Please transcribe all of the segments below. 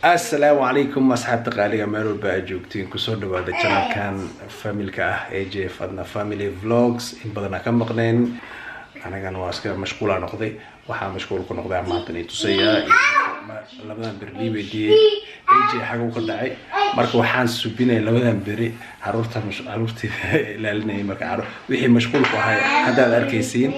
السلام عليكم أصحاب تقاليد مالو باجوكتين كسر دبادة channel كان family كه aj.fadna family vlogs إن بدنا كم مقنين أنا كان واسكر مشغول عن نقضي وحا مشغول كن نقضي عماتني تسيا لبنا برلي بدي aj حاجة وكدعي مركو حان سبينا لبنا بري عروتي لالني مركو عروت وحي مشغول كهاي هذا الأركيسين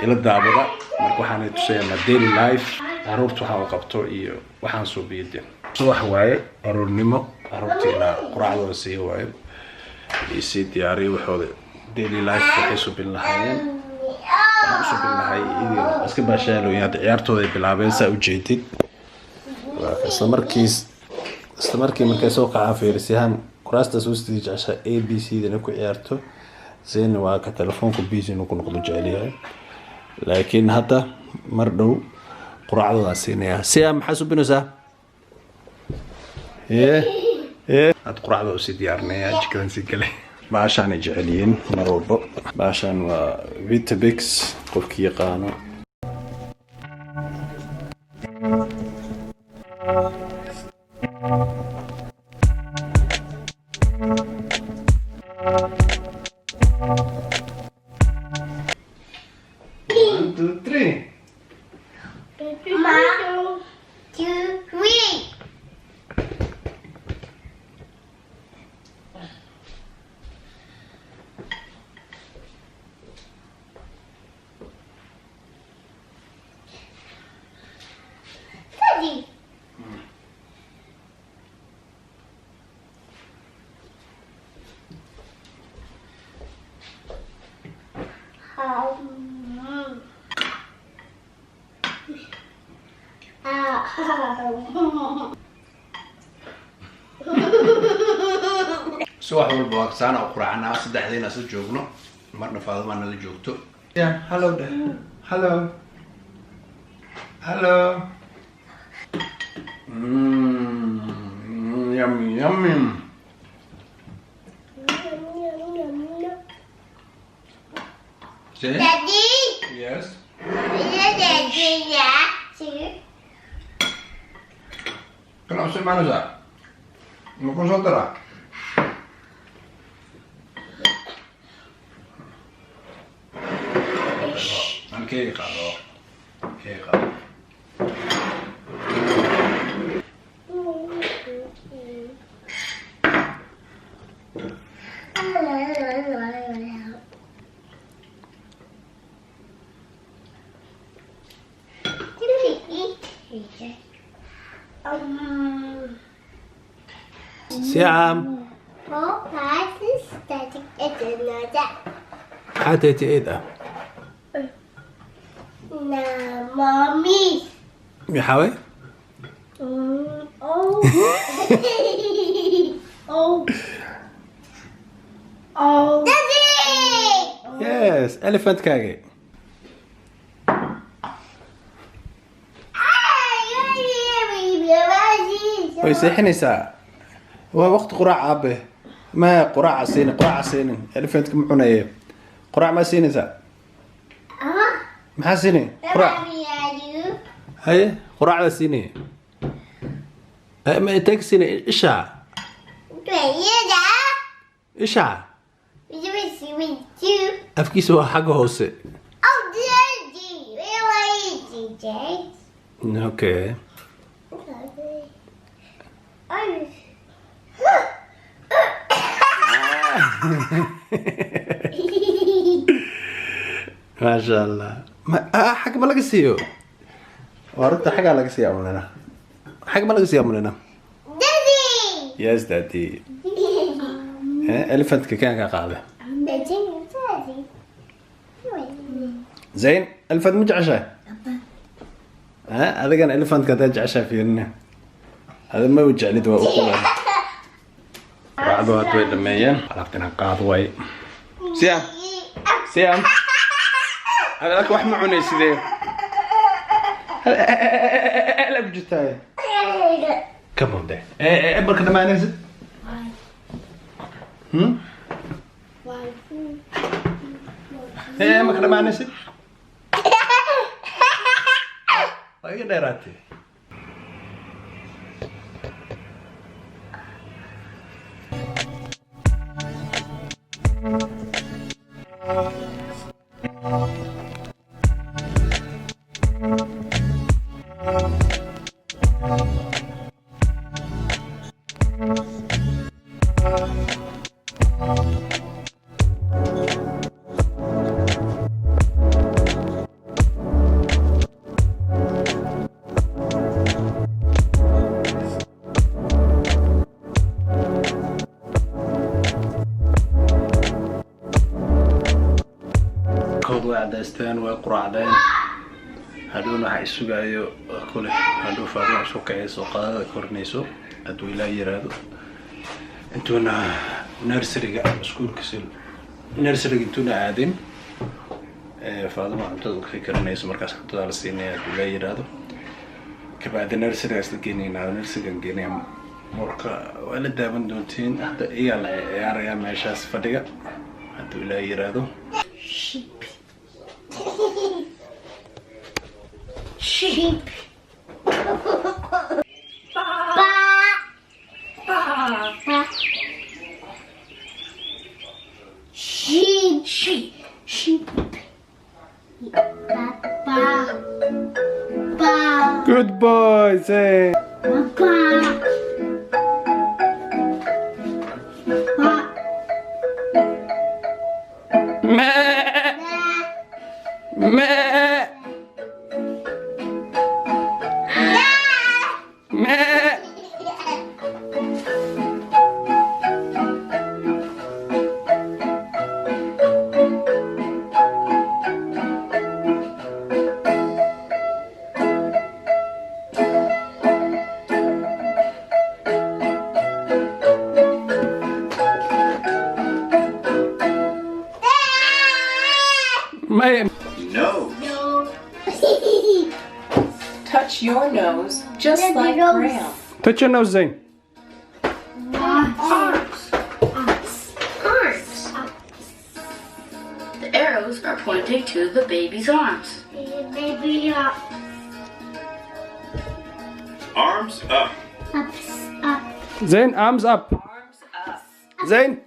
إلى الدابة مركو حان تسيا مدير لايف caruurta waxa uu qabto iyo waxaan soo biidin subax waaye aroornimo caruurtiina quraacdooda sii waaye si diyaariyo waxooda daily life waxay soo bilnaayeen soo bilnaay idin iska baashaalo yaad ciyaartooda ay bilaabeen saa u jeedid isla markii markay soo qaca fiirsiyan kuraasta soo isticmaasha ABC dana ku ciyaarto seen waa ka telefoonka busy inuu ku noqdo jeceliyahay laakiin hadda mar dhow قرعة واسينيا سيام حسب بنوسا هاد قرعة وسيديارنيا جكلن سيكلي باشان جعلين مروبو باشان وفيتابيكس قفكي يقانو سواء هو البواكسان أو قرعنا صدقين أصل جوجنا مرنا فاضل ما نلي جوجتو يا هلو ده هلو هلو يامي يامي Daddy. Yes. Daddy, yeah. Kan aku mana sah? Mau kau saudara? Oke kalau, Siam. Oh, what is that? It's another. حتى إيه ده؟ No, mommy. بيحاول؟ Oh. Oh. Oh. Daddy. Yes, elephant kage. ويسحنيسا هو وقت قراع أبه ما قراع سين elephant كم حناية قراع ما سينيسا ما سيني قراع هاي قراع سيني ما تكسيني إشع إشع أفكي سوا حاجة هوسة أوكي ما شاء الله حاجة ما لقيسيو وردت حاجة لقيسيو مننا حاجة ما لقيسيو مننا Daddy. يس دادي elephant كان قاعدة زين elephant مش عشاء هذا كان elephant كده عشاء فينا هذا ما وجع لي دواء أخوه بعضها تويد المية علاقتنا قاضوي سيام هذا لك واحد معوني سيدي هلا بجتاي كم ده بركة ما نزل ما كده ما نزل ايه ديراتي عدستان وقرعدان هادون waxay sugayo kule haduu faarno soo kacayso qaadada korneyso haduu ilaa yiraahdo intuna nursery-ga iskuulka sil nursery-ga intuna aadin faadama cuntada ka karinayso markaas cuntada la siinay haduu ilaa yiraahdo kabacdi nursery-ga isla geenayna nursery-ga geenay marka wala daaban doontiin hada iyaga la ciyaaraya meeshaas fadhiga haduu ilaa yiraahdo Sheep. Ba. Ba. Sheep. Sheep. Sheep. Ba. Ba. Good boy, say. Ba. Ba. Meh. Meh. No. Touch your nose just like Graham. Touch your nose, Zayn. Arms. The arrows are pointing to the baby's arms. Baby up. Arms up. Up. Zayn, arms up. Arms up. Zayn,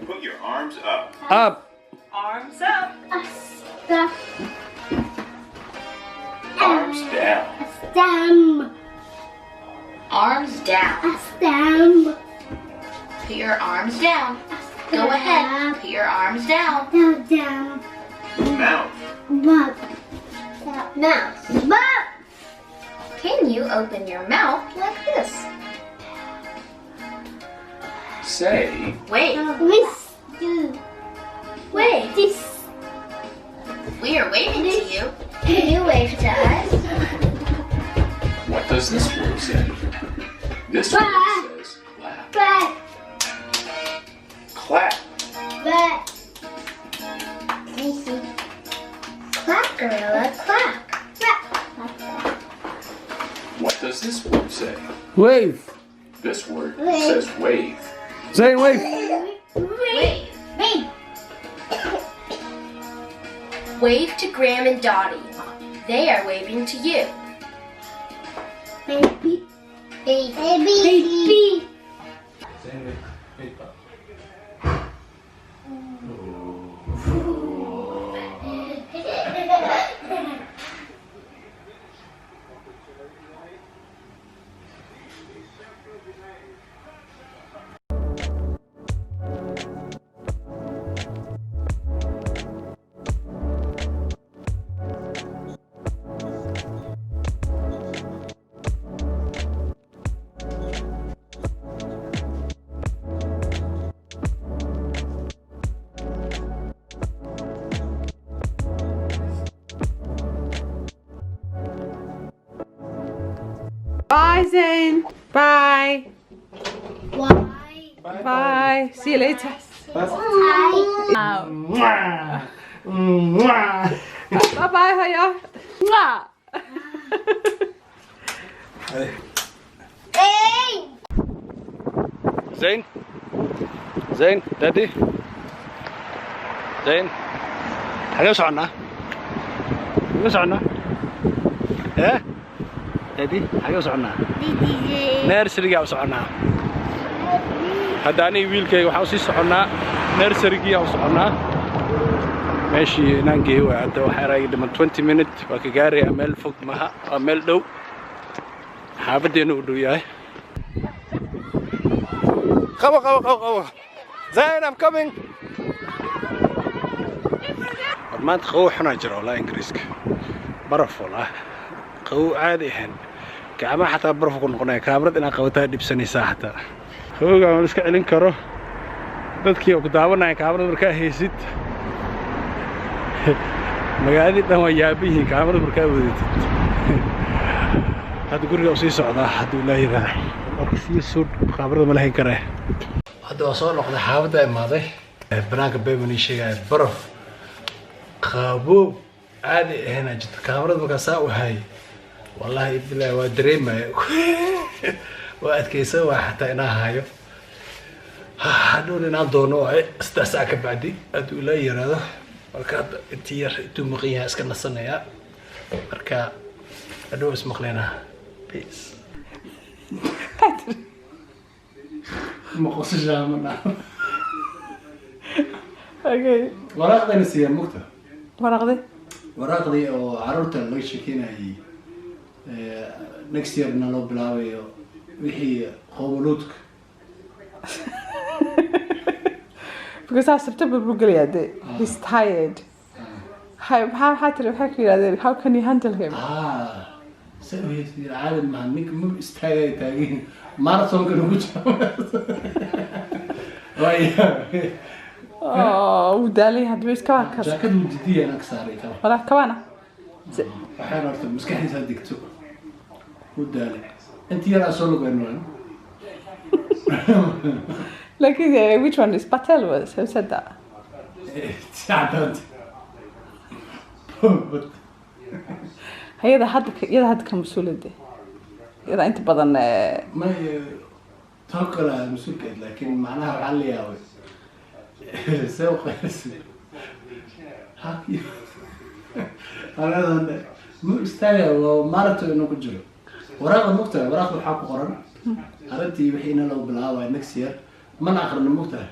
Put your arms up. up. Arms up. Up. Arms down. Stem. Arms down. Stem. Put your arms down. Go ahead. Put your arms down. Down. Mouth. Mouth. Mouth. Can you open your mouth like this? Say. Wait. Wait. This. We are waving to you. Can you wave to us? What does this word say? This word says clap. Back. Clap. Back. Clap, gorilla, clap. What does this word say? Wave. This word Wave. says wave. Zayn, wave. Wave. Wave to Graham and Dottie. They are waving to you. Baby. Baby. Bye, Zayn. Bye. Why? Bye. See you later. Hi. Bye bye, Haya. Mwah. Hey. Zayn. Zayn, Daddy. Zayn. حاجة سعنا. حاجة سعنا. إيه؟ Daddy, حاجة سعنا. نيرسري أو سعنا. هذا أنا ويلكي وحوسي سعنا. نيرسري أو سعنا. ماشي نانجي وعد وحراي لما 20 minutes وكجاري أمل فوق مها أمل دو. حابدين ودو ياه. قبا زين I'm coming ما تخو حنا جرا ولا إنجليزك برف ولا قو عادي هن كعما حتى برف كون قناة كامرد إن قوتها دبسني ساحة هو قام نسك علين كرو dadkii ugu daawanay kaamarada markaa heesid magaalada tan waa yaabihiin kaamarada markaa wadatid hadda guriga u sii socdaa hadduu ilaahay yiraahdo marka sii soo kaamarada ma lahayn karee hadda waa soo noqday xaafadda imaaday banaanka beemani sheegay baraf qabow caadi ahna jirta kaamarada markaa saa u hay wallahi billahi waa dareemay waa adkaysan waa xataa inaa hayo hadhown inaan doono waaye 6 saac ka bacdi hadduu ilaa yiraahdo marka hadda intii yar intuu maqan yahay iska nasanayaa marka hadhow ismaqleynaa peace مقصش عمنا. Okay. ورقة نسيها مكتة. ورقة؟ ورقة أو عروتة اللي شكينا هي next year نلو بلاوي وهي قولوتك. Because I September بقولي he's tired. How can you handle him? سوي العالم مع منك مو استاجي تاجين ماراثون كانوا ودالي هاد بيس كمان كسر. جاكيت جدية أنا كساري كمان. ولا كمان. أحيانا أرتب مسكحي هاديك تو. ودالي. أنت يا رسولك وينون؟ لكن which one is Patel was? Who said that? ساعدت. هي هذا كم مسؤول ده إذا أنت بدن ما توكل على مسؤول لكن معناها علي أوي سوق هاكي أنا مستعجل ومارته إنه كجلو وراء المقطع وراء الحق قرن أردتي بحين لو بالهواء نكسير من آخر المقطع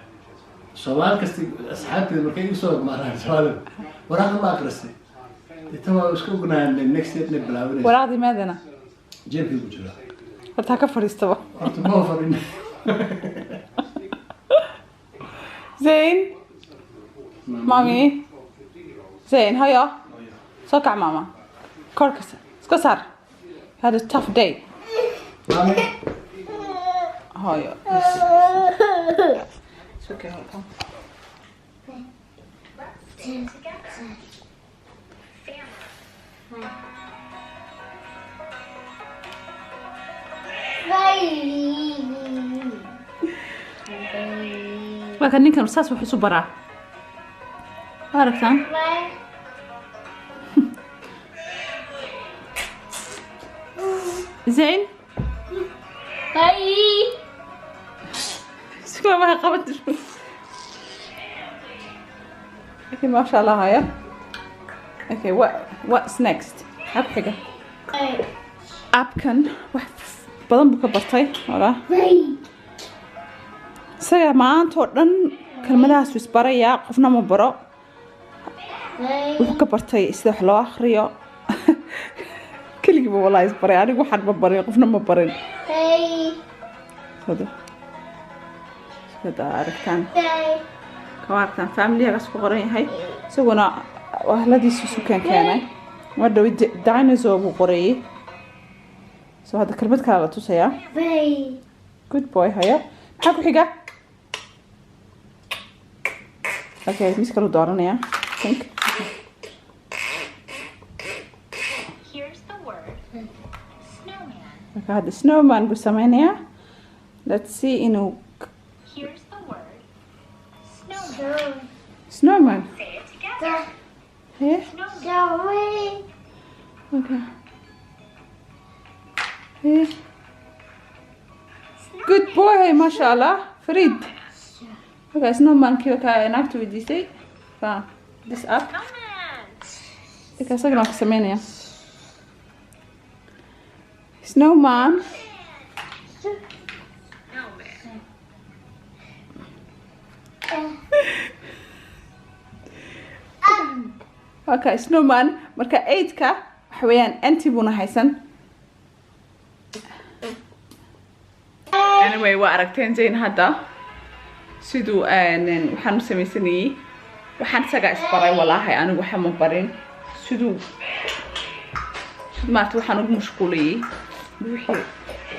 سؤال كستي أصحابي المكان يسوق معنا سؤال وراء ما أكرسي تمام وش كنا النكست يتني بلاوي وراضي ماذا أنا؟ جيبي بجلا. فتح كفر يستوى. ما فرين. زين. مامي. زين هيا. سوكع ماما. كوركس. سكسر. هذا tough day. مامي. هيا. سوكع هيا. لكن نكمل ساس وحسوا برا عرفتان زين شكرا ما قبلت اوكي ما شاء الله هيا اوكي what's next هاب حاجة أبكن واحد بدن بكبرتي ولا سيا ما أنتودن كلمة سويس برا قفنا مبرا وكبرتي استح له آخرية كل يوم والله يسبرا يعني واحد مبرا قفنا مبرين هذا هذا عرفتان كوارتان فاميلي هذا سكورين هاي سوونا وهلدي سوسو كان ودو ديناصور وقريه سو هذا كلمة كلا توسيا good boy هيا حكوا حاجة اوكي مش كانوا دارنا think Here's the word snowman. اوكي هذا snowman بسمينيا let's see إنه Here's the word snowman. snowman Say it together. here Snowman. okay here good boy ما شاء الله فريد okay snowman كذا كأنك تودي سي فا this up Snowman. okay سجلنا كسمينيا snowman okay snowman marka 8ka waxweeyaan anti buna haysan anyway waa aragteen zayn hadda siduu waxaan u samaysanayay waxaan isagaa isbaray walaahay anigu waxa ma barin siduu maanta waxaan ugu mashquulayay wixii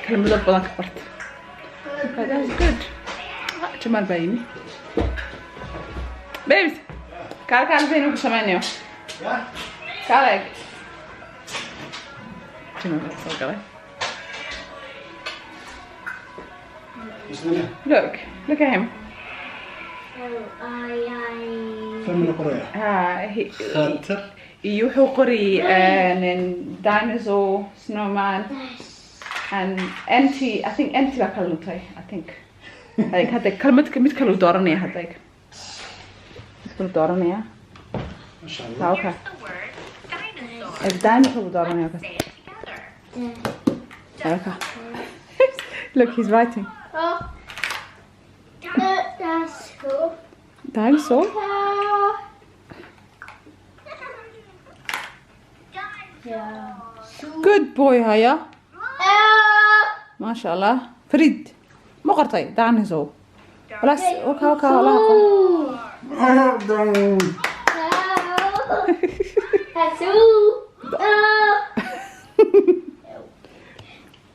kelmado badan ka bartay that's good Jamal baa yimi babies kaal zayn ugu samaynayo kaaleg Jamal baa soo galay look at him iyo wuxuu qoriyay dinosaur snowman and empty I think empty baa kala luntay I think like hadda kalmadka mid kale u dooranaya hadda mid kale u dooranaya okay dinosaur u dooranaya okay look he's writing dinosaur good boy haya ما شاء الله فريد ما قرطي دانيزو بلاس وكا ولا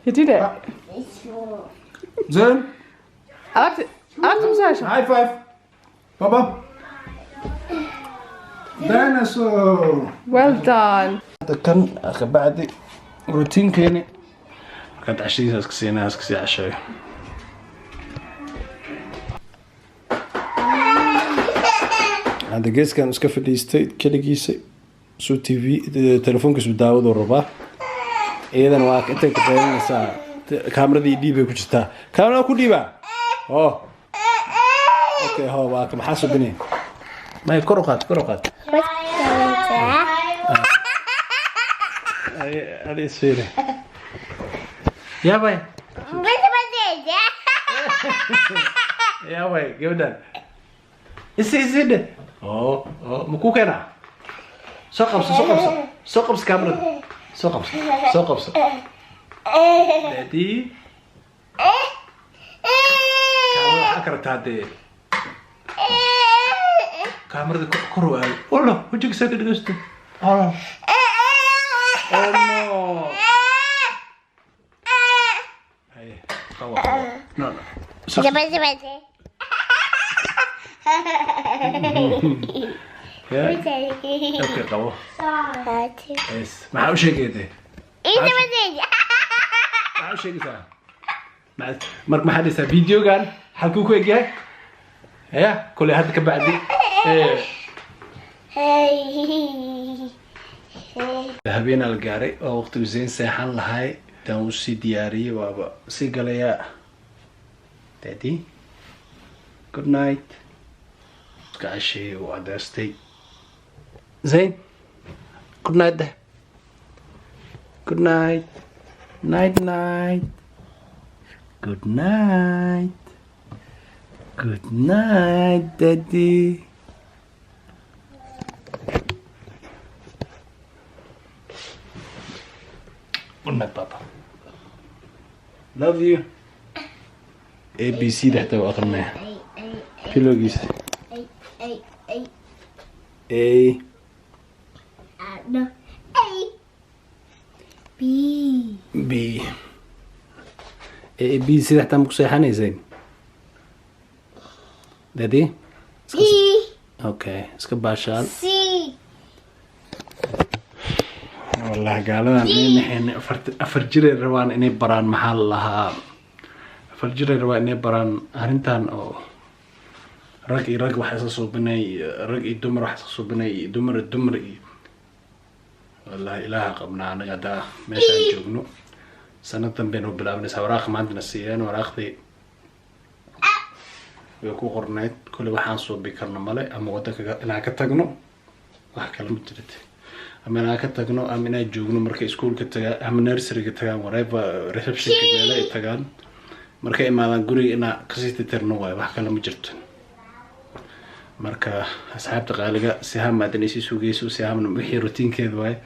You did it. زين عرفت مساشة. هاي فايف بابا ديناصور. Well done. هذا كان بعد روتين كيني كانت 20 ناس كسي عشاء هذا جيس كان اسكا فديستي كليgiisa سو تي في تليفونkiisu daawado raba eedan waa intay ka qeynaysaa kaamirada dhiibay ku jirtaa kaamirada ku dhiiba okay waa ka maxaa soo binay may kor u qaad ali isfiire يا باي يا باي جودان اسيد مكوك انا سوقبس كاميرا سوقبس دادي كاميرا حكرت هذه كاميرا كرو والله وجهك ساكت قصته والله no اوكي قبو بس ما حاول شيء كده انت ما تيجي ما حاول شيء كده مرك ما حد يسوي فيديو قال حكوكو يجي يا كل هذا كبعدي ذهبنا القاري وقت زين ساحن لهاي تاوسي دياري وابا سيقليا دادي good night كعشي وعداستي زين good night ده good night night night good night good night daddy good night papa love you ABC ده تو أخذناه بيلوجيس A no A B A B C ده تم كسيحاني زين دادي C اوكي اسكب باشال C والله قالوا نحن افرجري روان اني بران محل لها افرجري روان اني بران هرنتان او رق وحساسو بني رق دمر وحساسو بني دمر والله إله قبنا أنا قدا ماشي جوجنو سنة بينو بلابنس وراق ما عندنا سيان وراقتي ويكون قرنيت كل واحد صوب بيكرنا ملأ أما ودك أنا كتجنو واحد كلام جديد أما أنا كتجنو أما أنا جوجنو مركز سكول كتجا أما نرسري كتجا وريفا ريسبشن كجلا كتجان مركز ما نقولي أنا كسيت ترنو واحد كلام جديد marka asxaabta qaaliga sihaam maadanaysi suugeyso sihaamna wixii routiinkeeda waay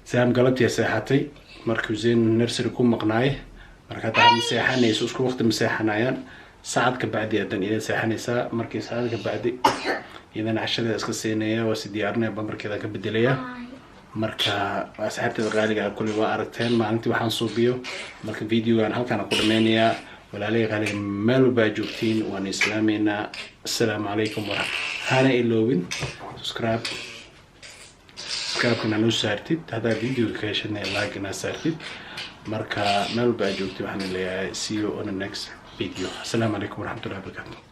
sihaam galabtii seexatay markuu zeen nursery ku maqnaay marka taa seexanayso isku waqti seexanayaan saacad ka bacdi haddaan idin seexanaysaa markii saacad ka bacdi idan cashada iska siinaya waa si diyaarinaya bambarkeeda ka bedelaya marka asxaabteeda qaaliga kulli waa aragteen maalintii waxaan suubiyo marka videogan halkaan ku dhameynayaa walaalay qaaliga meel walba joogtiin waan islaameynaa assalaamu calaykum hana iloobin subscribe-kana noo saartid haddaa videoga ka heshana like-na saartid marka meel walba joogtid waxaan leeyahay see you on the next video. Assalamu alaikum warahmatullahi wabarakatuh.